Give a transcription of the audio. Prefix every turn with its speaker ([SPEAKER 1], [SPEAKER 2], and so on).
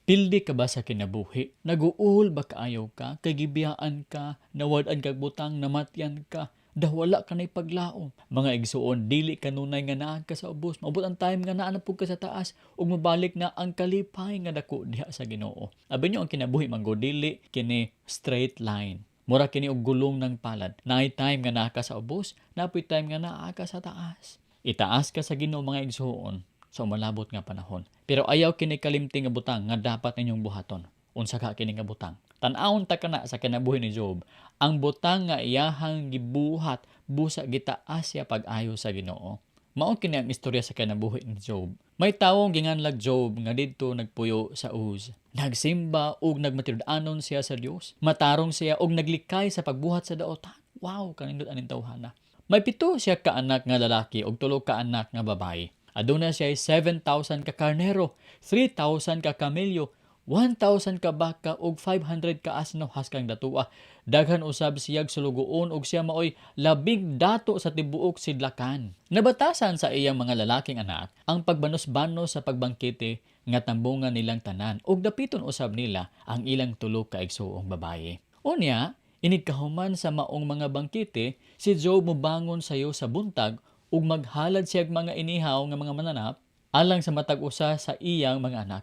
[SPEAKER 1] Pildi ka ba sa kinabuhi? Naguul ba kaayaw ka? Kay gibiyaan ka, nawad-an kag butang, namatyan ka, dawala ka na'y paglaom. Mga igsuon, dili kanunay nga naa ka sa ubos. Maabot ang time nga naa na pud ka sa taas ug mabalik na ang kalipay nga dako diha sa Ginoo. Abi nyo ang kinabuhi manggo dili kini straight line. Mura kini og gulong ng palad. Naay time nga naa ka sa ubos, napoy time nga naa ka sa taas. Itaas ka sa Ginoo mga igsuon sa malabot nga panahon. Pero ayaw kini kalimting nga butang nga dapat ninyong buhaton. Unsa ka kini nga butang? Tan-awon ta kana sa kinabuhi ni Job. Ang butang nga iyahang gibuhat busa gitaas siya pag-ayo sa Ginoo. Mao kini ang istorya sa kinabuhi ni Job. May tawong ginganlag Job nga didto nagpuyo sa Uz. Nagsimba ug nagmatud-anon siya sa Dios. Matarong siya ug naglikay sa pagbuhat sa daotan. Wow, kanindot aning tawhana. May 7 siya ka anak nga lalaki ug 3 ka anak nga babae. Aduna siya 7,000 ka karnero, 3,000 ka kamelyo, 1,000 ka baka ug 500 ka asno haskang datua. Daghan usab siyag sulugoon ug siya maoy labing dato sa tibuok sidlakan. Nabatasan sa iyang mga lalaking anak ang pagbanos-banos sa pagbangkete nga tambungan nilang tanan ug dapiton usab nila ang ilang 3 ka igsuong babaye. Unya, inigkahuman sa maong mga bangkete, si Job mobangon sayo sa buntag ug maghalad siyag mga inihaw nga mga mananap alang sa matag usa sa iyang mga anak.